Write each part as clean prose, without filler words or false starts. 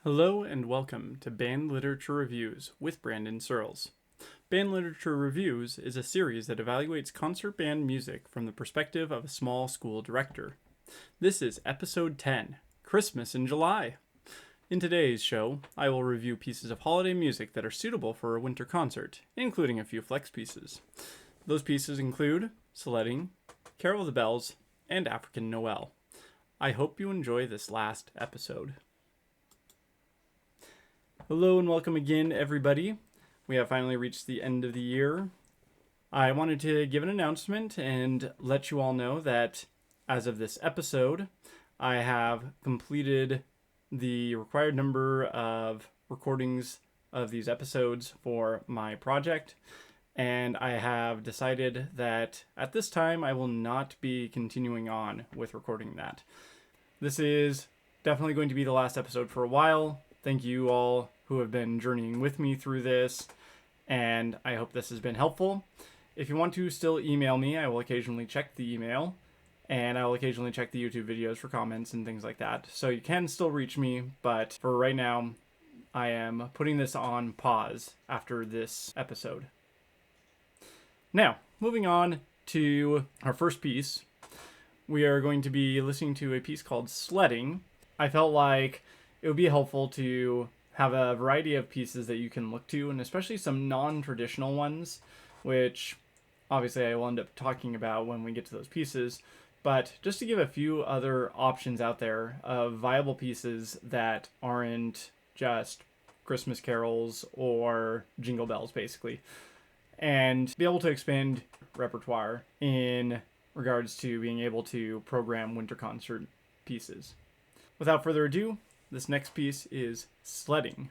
Hello and welcome to Band Literature Reviews with Brandon Searles. Band Literature Reviews is a series that evaluates concert band music from the perspective of a small school director. This is episode 10, Christmas in July. In today's show, I will review pieces of holiday music that are suitable for a winter concert, including a few flex pieces. Those pieces include Sledding, Carol of the Bells, and African Noel. I hope you enjoy this last episode. Hello and welcome again, everybody. We have finally reached the end of the year. I wanted to give an announcement and let you all know that as of this episode, I have completed the required number of recordings of these episodes for my project, and I have decided that at this time I will not be continuing on with recording that. This is definitely going to be the last episode for a while. Thank you all who have been journeying with me through this, and I hope this has been helpful. If you want to still email me, I will occasionally check the email, and I will occasionally check the YouTube videos for comments and things like that. So you can still reach me, but for right now, I am putting this on pause after this episode. Now, moving on to our first piece, we are going to be listening to a piece called Sledding. I felt like it would be helpful to have a variety of pieces that you can look to, and especially some non-traditional ones, which obviously I will end up talking about when we get to those pieces, but just to give a few other options out there of viable pieces that aren't just Christmas carols or jingle bells, basically, and be able to expand repertoire in regards to being able to program winter concert pieces. Without further ado, this next piece is Sledding.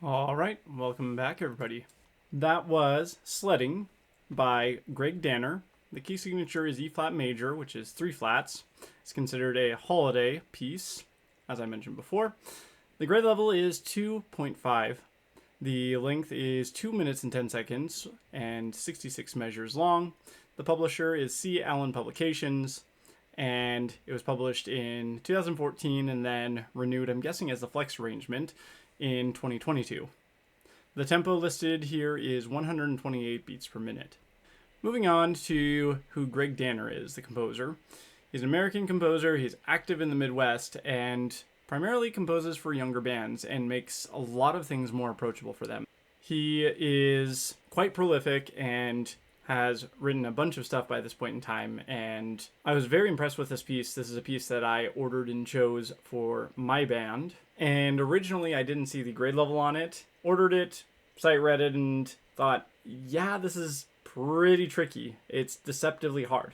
Alright, welcome back everybody. That was Sledding by Greg Danner. The key signature is E flat major, which is 3 flats. It's considered a holiday piece, as I mentioned before. The grade level is 2.5. The length is 2 minutes and 10 seconds and 66 measures long. The publisher is C. Allen Publications, and it was published in 2014 and then renewed, I'm guessing, as the Flex arrangement in 2022. The tempo listed here is 128 beats per minute. Moving on to who Greg Danner is, the composer. He's an American composer, he's active in the Midwest, and primarily composes for younger bands and makes a lot of things more approachable for them. He is quite prolific and has written a bunch of stuff by this point in time, and I was very impressed with this piece. This is a piece that I ordered and chose for my band, and originally I didn't see the grade level on it. Ordered it, site read it, and thought, yeah, this is pretty tricky. It's deceptively hard.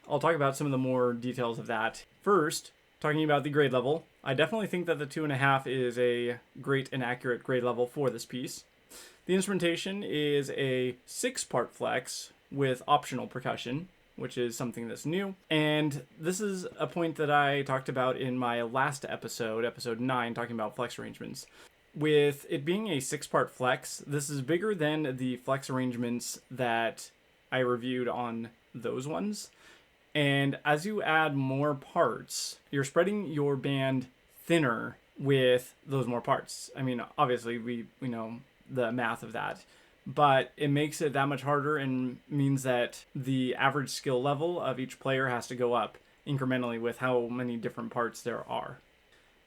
I'll talk about some of the more details of that. First, talking about the grade level, I definitely think that the 2.5 is a great and accurate grade level for this piece. The instrumentation is a 6-part flex with optional percussion, which is something that's new. And this is a point that I talked about in my last episode, episode 9, talking about flex arrangements. With it being a 6-part flex, this is bigger than the flex arrangements that I reviewed on those ones. And as you add more parts, you're spreading your band thinner with those more parts. I mean, obviously, we know the math of that, but it makes it that much harder and means that the average skill level of each player has to go up incrementally with how many different parts there are.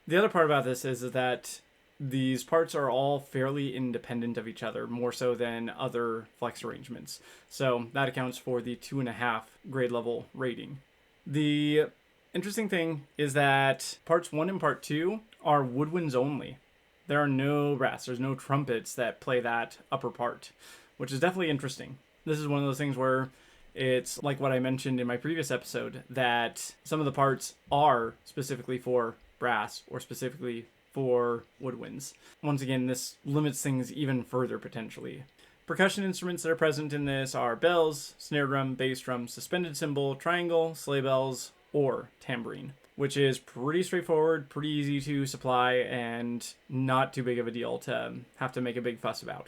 The other part about this is that these parts are all fairly independent of each other, more so than other flex arrangements. So that accounts for the 2.5 grade level rating. The interesting thing is that parts 1 and part 2 are woodwinds only. There are no brass, there's no trumpets that play that upper part, which is definitely interesting. This is one of those things where it's like what I mentioned in my previous episode, that some of the parts are specifically for brass or specifically for woodwinds. Once again, this limits things even further potentially. Percussion instruments that are present in this are bells, snare drum, bass drum, suspended cymbal, triangle, sleigh bells, or tambourine, which is pretty straightforward, pretty easy to supply, and not too big of a deal to have to make a big fuss about.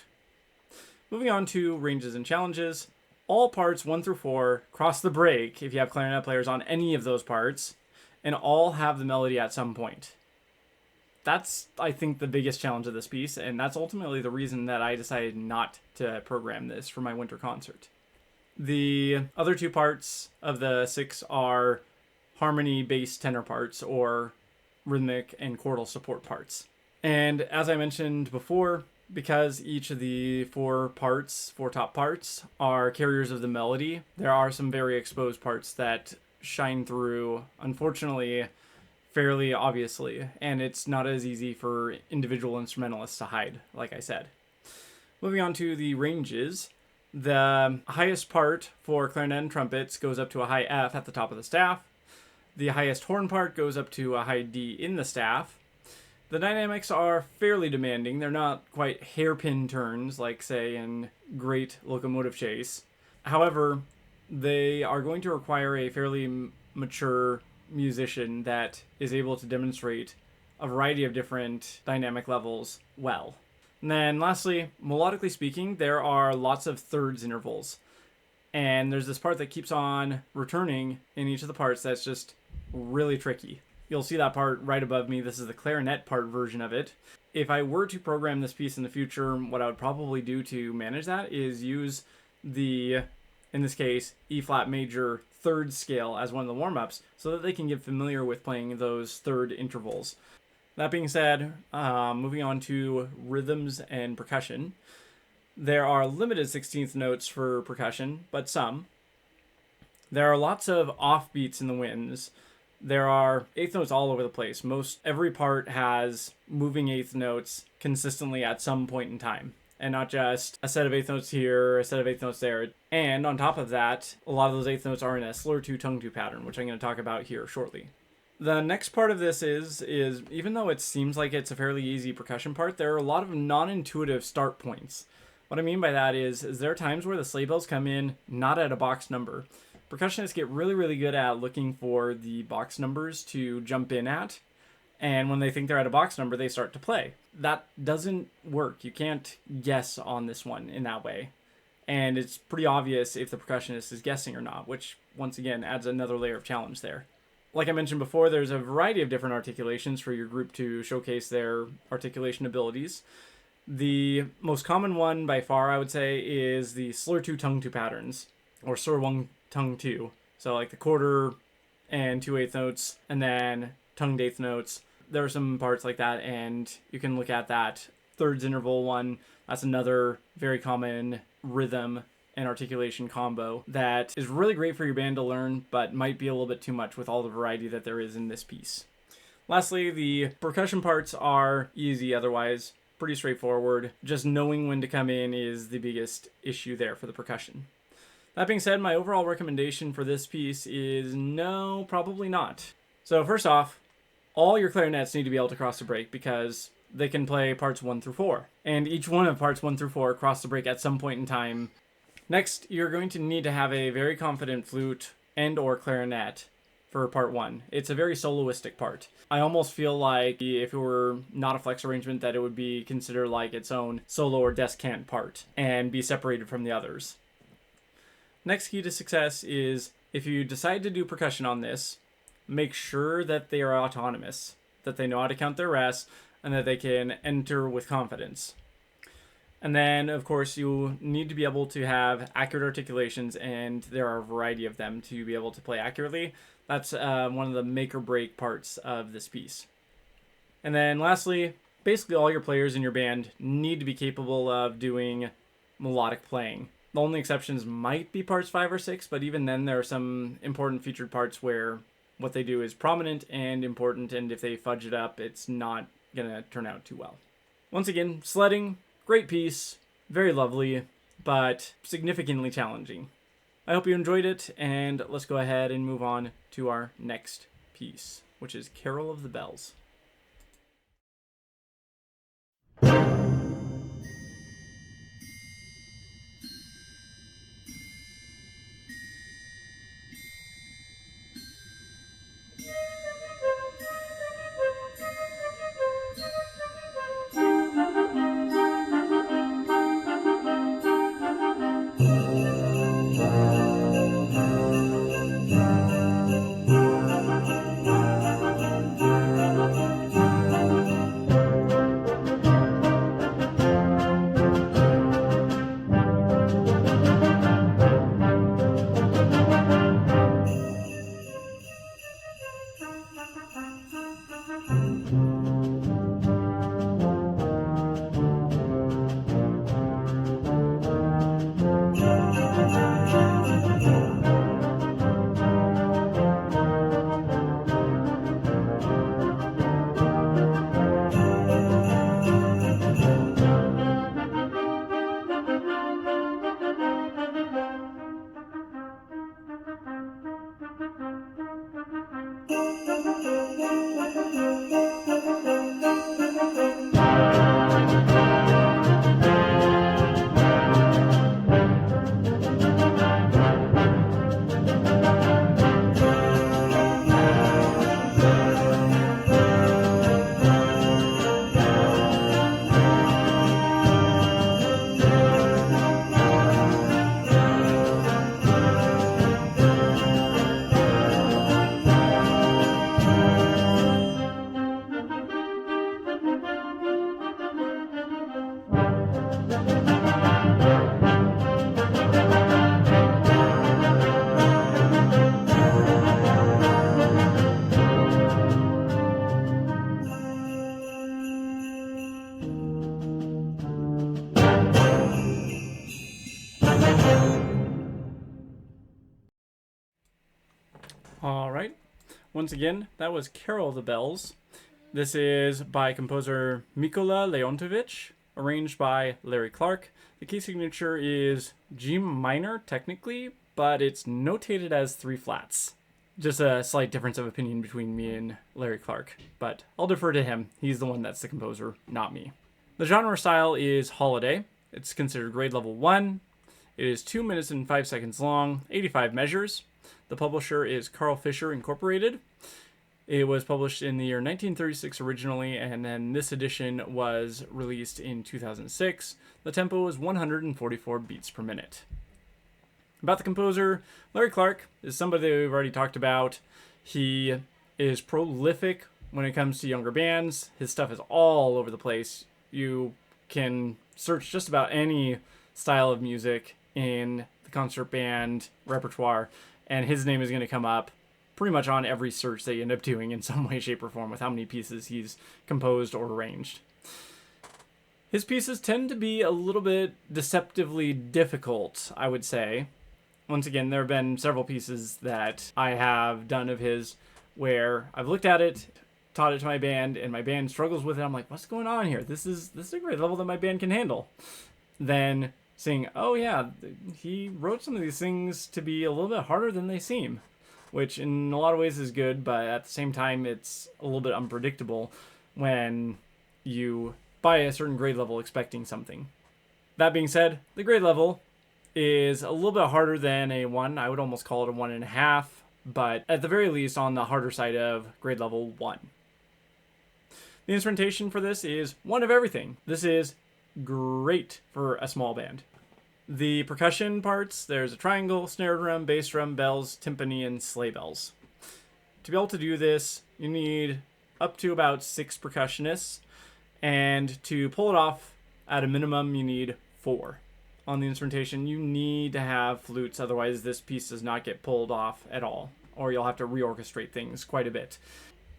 Moving on to ranges and challenges. All parts 1 through 4 cross the break if you have clarinet players on any of those parts, and all have the melody at some point. That's, I think, the biggest challenge of this piece, and that's ultimately the reason that I decided not to program this for my winter concert. The other 2 parts of the 6 are harmony, bass, tenor parts, or rhythmic and chordal support parts. And as I mentioned before, because each of the 4 top parts, are carriers of the melody, there are some very exposed parts that shine through, unfortunately, fairly obviously, and it's not as easy for individual instrumentalists to hide, like I said. Moving on to the ranges, the highest part for clarinet and trumpets goes up to a high F at the top of the staff. The highest horn part goes up to a high D in the staff. The dynamics are fairly demanding. They're not quite hairpin turns like, say, in Great Locomotive Chase. However, they are going to require a fairly mature musician that is able to demonstrate a variety of different dynamic levels well. And then lastly, melodically speaking, there are lots of thirds intervals. And there's this part that keeps on returning in each of the parts that's just really tricky. You'll see that part right above me. This is the clarinet part version of it. If I were to program this piece in the future, what I would probably do to manage that is use the, in this case, E flat major third scale as one of the warm-ups so that they can get familiar with playing those third intervals. That being said, moving on to rhythms and percussion. There are limited 16th notes for percussion, but some. There are lots of offbeats in the winds. There are eighth notes all over the place. Every part has moving eighth notes consistently at some point in time, and not just a set of eighth notes here, a set of eighth notes there. And on top of that, a lot of those eighth notes are in a slur 2 tongue 2 pattern, which I'm going to talk about here shortly. The next part of this is even though it seems like it's a fairly easy percussion part, there are a lot of non-intuitive start points. What I mean by that is there are times where the sleigh bells come in not at a box number. Percussionists get really, really good at looking for the box numbers to jump in at, and when they think they're at a box number, they start to play. That doesn't work. You can't guess on this one in that way, and it's pretty obvious if the percussionist is guessing or not, which, once again, adds another layer of challenge there. Like I mentioned before, there's a variety of different articulations for your group to showcase their articulation abilities. The most common one by far, I would say, is the slur 2 tongue 2 patterns, or slur 1 tongue 2. So like the quarter and 2/8 notes, and then tongued eighth notes. There are some parts like that, and you can look at that thirds interval one. That's another very common rhythm and articulation combo that is really great for your band to learn, but might be a little bit too much with all the variety that there is in this piece. Lastly, the percussion parts are easy otherwise, pretty straightforward. Just knowing when to come in is the biggest issue there for the percussion. That being said, my overall recommendation for this piece is no, probably not. So first off, all your clarinets need to be able to cross the break because they can play parts 1 through 4. And each one of parts 1 through 4 cross the break at some point in time. Next, you're going to need to have a very confident flute and or clarinet for part 1. It's a very soloistic part. I almost feel like if it were not a flex arrangement that it would be considered like its own solo or descant part and be separated from the others. Next key to success is if you decide to do percussion on this, make sure that they are autonomous, that they know how to count their rests, and that they can enter with confidence. And then, of course, you need to be able to have accurate articulations, and there are a variety of them to be able to play accurately. That's one of the make or break parts of this piece. And then lastly, basically all your players in your band need to be capable of doing melodic playing. The only exceptions might be parts 5 or 6, but even then there are some important featured parts where what they do is prominent and important, and if they fudge it up, it's not going to turn out too well. Once again, Sledding, great piece, very lovely, but significantly challenging. I hope you enjoyed it, and let's go ahead and move on to our next piece, which is Carol of the Bells. Alright, once again, that was Carol of the Bells. This is by composer Mikola Leontovich, arranged by Larry Clark. The key signature is G minor, technically, but it's notated as 3 flats. Just a slight difference of opinion between me and Larry Clark, but I'll defer to him. He's the one that's the composer, not me. The genre style is holiday. It's considered grade level 1. It is 2 minutes and 5 seconds long, 85 measures. The publisher is Carl Fisher Incorporated. It was published in the year 1936 originally, and then this edition was released in 2006. The tempo was 144 beats per minute. About the composer, Larry Clark is somebody that we've already talked about. He is prolific when it comes to younger bands. His stuff is all over the place. You can search just about any style of music in the concert band repertoire, and his name is going to come up pretty much on every search that you end up doing in some way, shape, or form with how many pieces he's composed or arranged. His pieces tend to be a little bit deceptively difficult, I would say. Once again, there have been several pieces that I have done of his where I've looked at it, taught it to my band, and my band struggles with it. I'm like, what's going on here? This is a great level that my band can handle. Then seeing, oh yeah, he wrote some of these things to be a little bit harder than they seem, which in a lot of ways is good, but at the same time, it's a little bit unpredictable when you buy a certain grade level expecting something. That being said, the grade level is a little bit harder than a 1. I would almost call it a 1.5, but at the very least on the harder side of grade level 1. The instrumentation for this is one of everything. This is great for a small band. The percussion parts, there's a triangle, snare drum, bass drum, bells, timpani, and sleigh bells. To be able to do this, you need up to about 6 percussionists, and to pull it off, at a minimum, you need 4. On the instrumentation, you need to have flutes, otherwise this piece does not get pulled off at all, or you'll have to reorchestrate things quite a bit.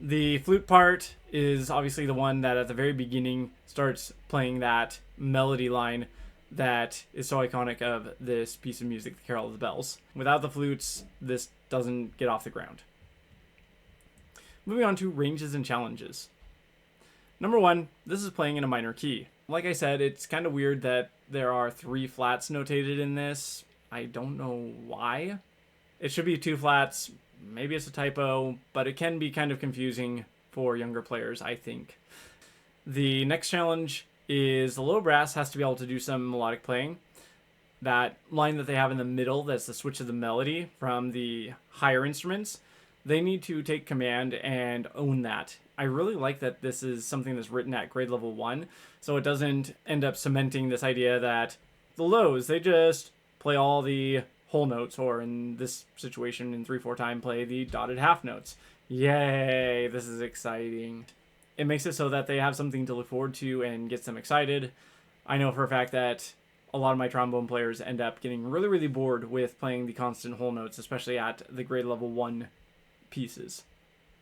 The flute part is obviously the one that at the very beginning starts playing that melody line that is so iconic of this piece of music, The Carol of the Bells. Without the flutes, this doesn't get off the ground. Moving on to ranges and challenges. Number 1, this is playing in a minor key. Like I said, it's kind of weird that there are 3 flats notated in this. I don't know why. It should be 2 flats. Maybe it's a typo, but it can be kind of confusing for younger players, I think. The next challenge is the low brass has to be able to do some melodic playing. That line that they have in the middle, that's the switch of the melody from the higher instruments, they need to take command and own that. I really like that this is something that's written at grade level 1, so it doesn't end up cementing this idea that the lows, they just play all the whole notes, or in this situation, in 3/4 time, play the dotted half notes. Yay, this is exciting. It makes it so that they have something to look forward to and gets them excited. I know for a fact that a lot of my trombone players end up getting really, really bored with playing the constant whole notes, especially at the grade level 1 pieces.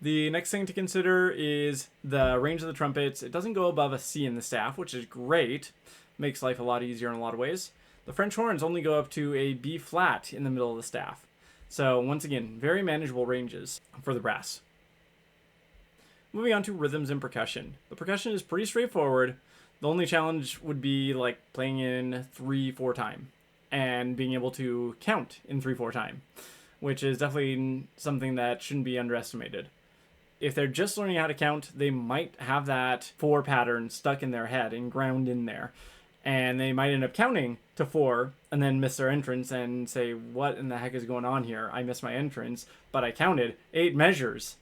The next thing to consider is the range of the trumpets. It doesn't go above a C in the staff, which is great. Makes life a lot easier in a lot of ways. The French horns only go up to a B flat in the middle of the staff. So once again, very manageable ranges for the brass. Moving on to rhythms and percussion. The percussion is pretty straightforward. The only challenge would be like playing in 3/4 time and being able to count in 3/4 time, which is definitely something that shouldn't be underestimated. If they're just learning how to count, they might have that 4 pattern stuck in their head and ground in there. And they might end up counting to 4 and then miss their entrance and say, what in the heck is going on here? I missed my entrance, but I counted 8 measures.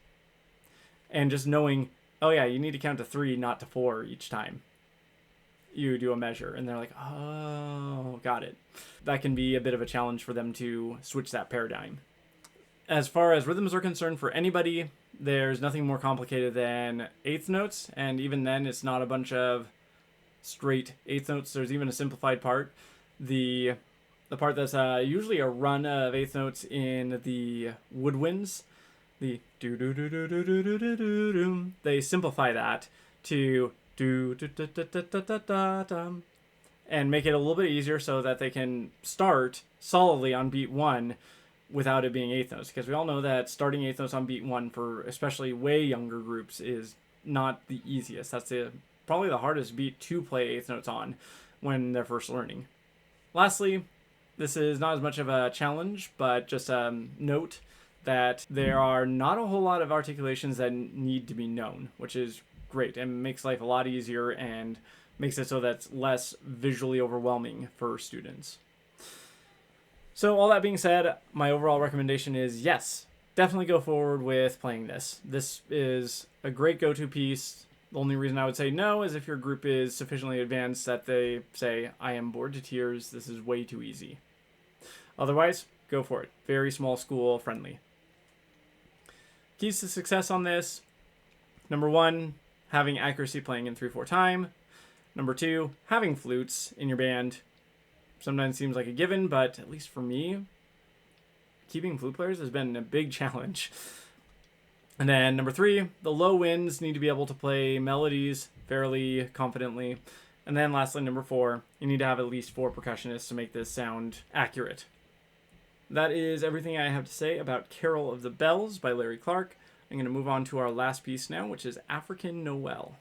And just knowing, oh yeah, you need to count to 3, not to 4 each time you do a measure. And they're like, oh, got it. That can be a bit of a challenge for them to switch that paradigm. As far as rhythms are concerned, for anybody, there's nothing more complicated than eighth notes, and even then it's not a bunch of straight eighth notes. There's even a simplified part. The part that's usually a run of eighth notes in the woodwinds, the do do do do do do do do do, they simplify that to do da da da da da da da, and make it a little bit easier so that they can start solidly on beat 1 without it being eighth notes, because we all know that starting eighth notes on beat 1 for especially way younger groups is not the easiest. That's probably the hardest beat to play eighth notes on when they're first learning. Lastly, this is not as much of a challenge, but just note that there are not a whole lot of articulations that need to be known, which is great and makes life a lot easier and makes it so that's less visually overwhelming for students. So all that being said, my overall recommendation is yes, definitely go forward with playing this. This is a great go-to piece. The only reason I would say no is if your group is sufficiently advanced that they say, I am bored to tears, this is way too easy. Otherwise, go for it. Very small school friendly. Keys to success on this: number 1, having accuracy playing in 3/4 time. Number 2, having flutes in your band. Sometimes seems like a given, but at least for me, keeping flute players has been a big challenge. And then number 3, the low winds need to be able to play melodies fairly confidently. And then lastly, number 4, you need to have at least 4 percussionists to make this sound accurate. That is everything I have to say about Carol of the Bells by Larry Clark. I'm going to move on to our last piece now, which is African Noel.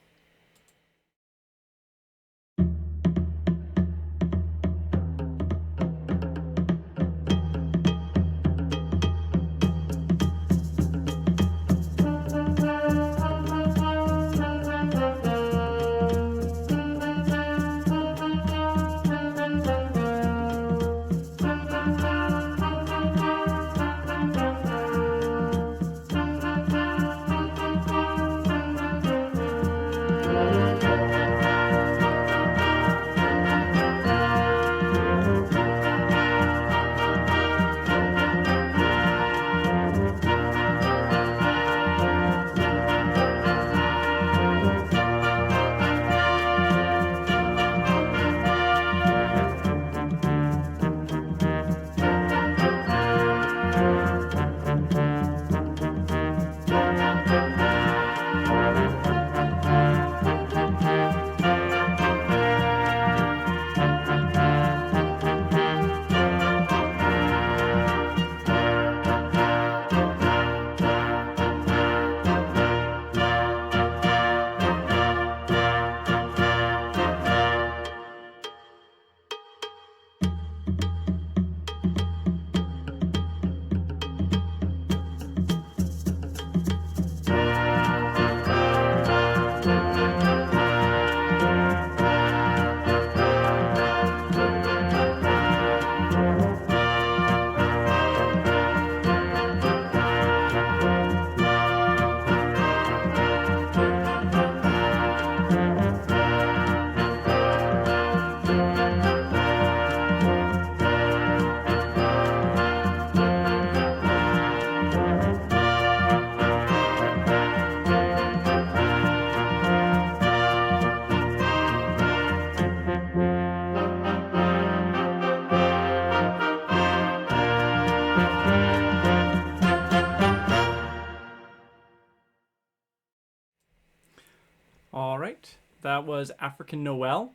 All right, that was African Noel.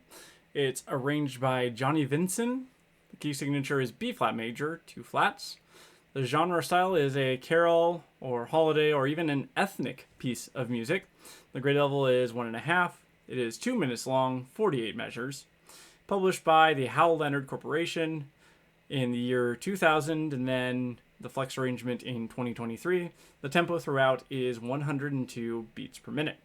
It's arranged by Johnnie Vinson. The key signature is B flat major, 2 flats. The genre style is a carol or holiday or even an ethnic piece of music. The grade level is 1.5. It is 2 minutes long, 48 measures. Published by the Howell Leonard Corporation in the year 2000 and then the flex arrangement in 2023. The tempo throughout is 102 beats per minute.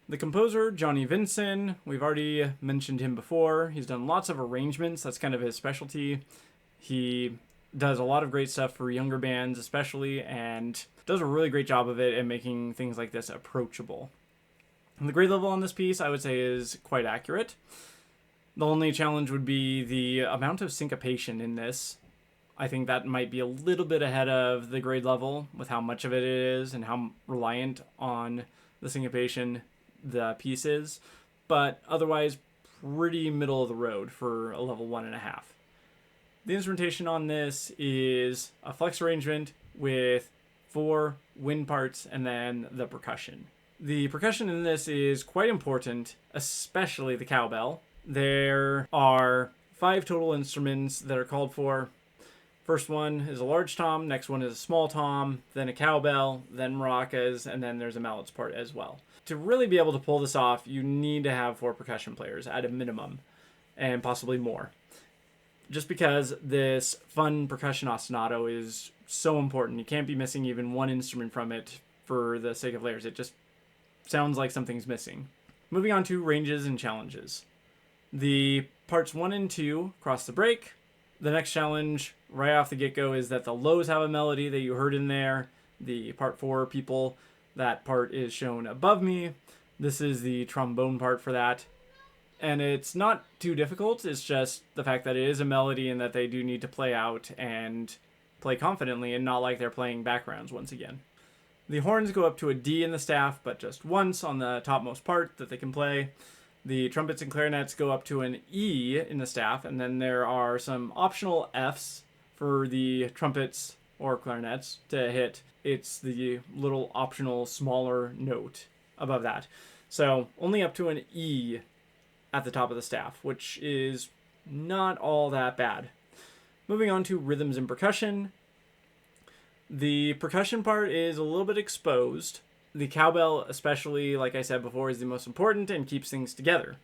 The composer, Johnnie Vinson, we've already mentioned him before. He's done lots of arrangements. That's kind of his specialty. He does a lot of great stuff for younger bands especially, and does a really great job of it at making things like this approachable. And the grade level on this piece, I would say, is quite accurate. The only challenge would be the amount of syncopation in this. I think that might be a little bit ahead of the grade level with how much of it is and how reliant on the syncopation the piece is, but otherwise pretty middle of the road for a level 1.5. The instrumentation on this is a flex arrangement with 4 wind parts and then the percussion. The percussion in this is quite important, especially the cowbell. There are 5 total instruments that are called for. First one is a large tom, next one is a small tom, then a cowbell, then maracas, and then there's a mallets part as well. To really be able to pull this off, you need to have 4 percussion players at a minimum, and possibly more. Just because this fun percussion ostinato is so important. You can't be missing even one instrument from it for the sake of layers. It just sounds like something's missing. Moving on to ranges and challenges. The parts 1 and 2 cross the break. The next challenge right off the get-go is that the lows have a melody that you heard in there. The part 4 people, that part is shown above me. This is the trombone part for that. And it's not too difficult. It's just the fact that it is a melody and that they do need to play out and play confidently and not like they're playing backgrounds once again. The horns go up to a D in the staff, but just once on the topmost part that they can play. The trumpets and clarinets go up to an E in the staff, and then there are some optional Fs for the trumpets or clarinets to hit. It's the little optional smaller note above that. So only up to an E at the top of the staff, which is not all that bad. Moving on to rhythms and percussion. The percussion part is a little bit exposed. The cowbell, especially, like I said before, is the most important and keeps things together.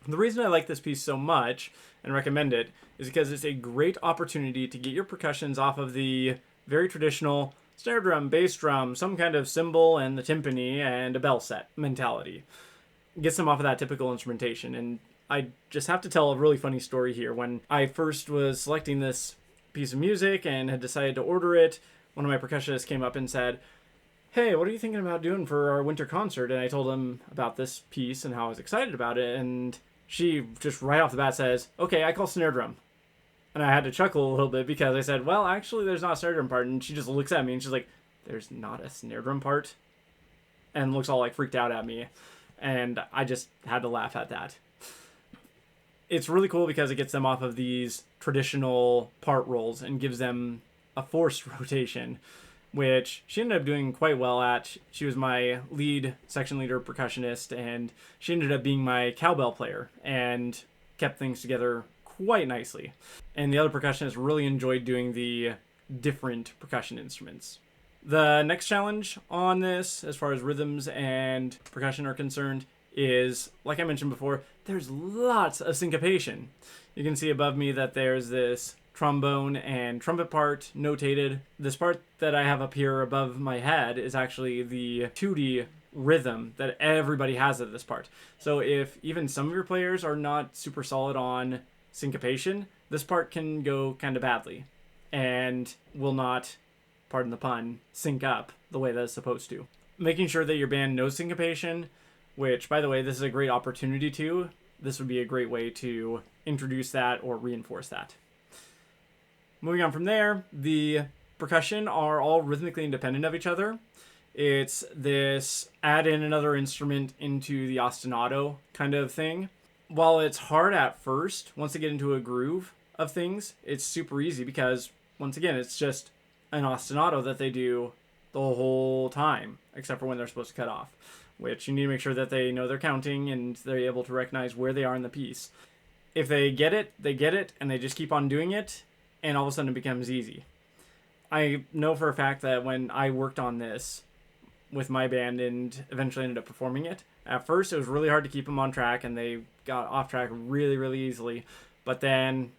The reason I like this piece so much and recommend it is because it's a great opportunity to get your percussions off of the very traditional snare drum, bass drum, some kind of cymbal, and the timpani, and a bell set mentality. Gets them off of that typical instrumentation. And I just have to tell a really funny story here. When I first was selecting this piece of music and had decided to order it, one of my percussionists came up and said, "Hey, what are you thinking about doing for our winter concert?" And I told him about this piece and how I was excited about it. And she just right off the bat says, "Okay, I call snare drum." And I had to chuckle a little bit because I said, "Well, actually, there's not a snare drum part." And she just looks at me and she's like, "There's not a snare drum part?" And looks all like freaked out at me. And I just had to laugh at that. It's really cool because it gets them off of these traditional part rolls and gives them a forced rotation, which she ended up doing quite well at. She was my lead section leader percussionist, and she ended up being my cowbell player and kept things together quite nicely. And the other percussionists really enjoyed doing the different percussion instruments. The next challenge on this, as far as rhythms and percussion are concerned, is, like I mentioned before, there's lots of syncopation. You can see above me that there's this trombone and trumpet part notated. This part that I have up here above my head is actually the 2D rhythm that everybody has at this part. So if even some of your players are not super solid on syncopation, this part can go kind of badly and will not, pardon the pun, sync up the way that it's supposed to. Making sure that your band knows syncopation, which, by the way, this is a great opportunity to. This would be a great way to introduce that or reinforce that. Moving on from there, the percussion are all rhythmically independent of each other. It's this add in another instrument into the ostinato kind of thing. While it's hard at first, once they get into a groove of things, it's super easy because, once again, it's just an ostinato that they do the whole time, except for when they're supposed to cut off, which you need to make sure that they know they're counting and they're able to recognize where they are in the piece. If they get it, and they just keep on doing it, and all of a sudden it becomes easy. I know for a fact that when I worked on this with my band and eventually ended up performing it, at first it was really hard to keep them on track and they got off track really, really easily. But then,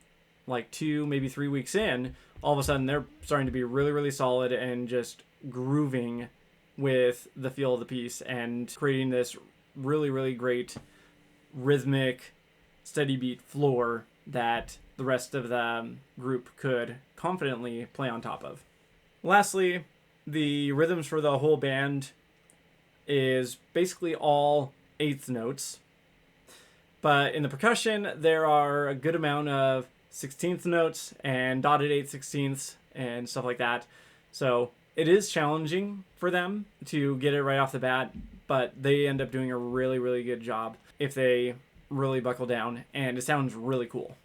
like 2, maybe 3 weeks in, all of a sudden they're starting to be really, really solid and just grooving with the feel of the piece and creating this really, really great rhythmic, steady beat floor that the rest of the group could confidently play on top of. Lastly, the rhythms for the whole band is basically all eighth notes. But in the percussion, there are a good amount of 16th notes and dotted 8/16ths and stuff like that. So it is challenging for them to get it right off the bat, but they end up doing a really, really good job if they really buckle down, and it sounds really cool.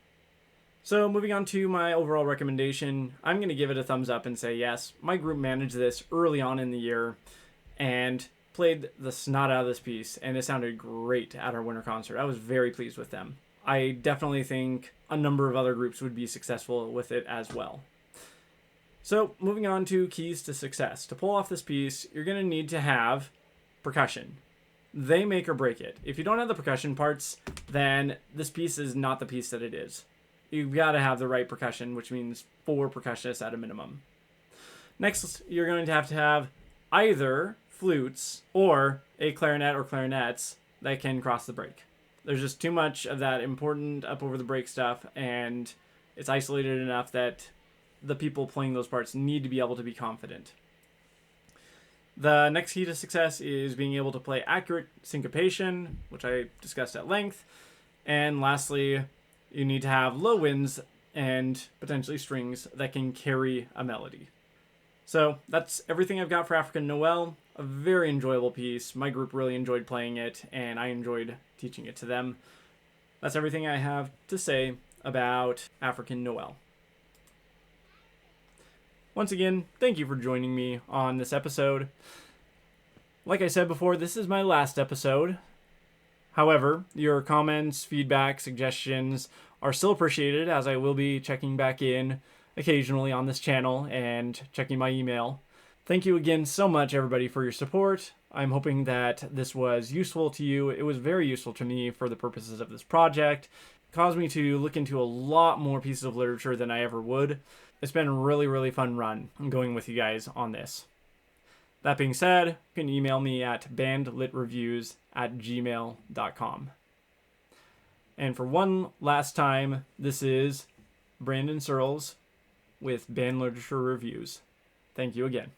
So moving on to my overall recommendation, I'm going to give it a thumbs up and say yes, my group managed this early on in the year and played the snot out of this piece, and it sounded great at our winter concert. I was very pleased with them. I definitely think a number of other groups would be successful with it as well. So moving on to keys to success. To pull off this piece, you're going to need to have percussion. They make or break it. If you don't have the percussion parts, then this piece is not the piece that it is. You've got to have the right percussion, which means 4 percussionists at a minimum. Next, you're going to have either flutes or a clarinet or clarinets that can cross the break. There's just too much of that important up over the break stuff, and it's isolated enough that the people playing those parts need to be able to be confident. The next key to success is being able to play accurate syncopation, which I discussed at length. And lastly, you need to have low winds and potentially strings that can carry a melody. So that's everything I've got for African Noel. A very enjoyable piece. My group really enjoyed playing it, and I enjoyed teaching it to them. That's everything I have to say about African Noel. Once again, thank you for joining me on this episode. Like I said before, this is my last episode. However, your comments, feedback, suggestions are still appreciated, as I will be checking back in occasionally on this channel and checking my email. Thank you again so much, everybody, for your support. I'm hoping that this was useful to you. It was very useful to me for the purposes of this project. It caused me to look into a lot more pieces of literature than I ever would. It's been a really, really fun run going with you guys on this. That being said, you can email me at bandlitreviews@gmail.com. And for one last time, this is Brandon Searles with Band Literature Reviews. Thank you again.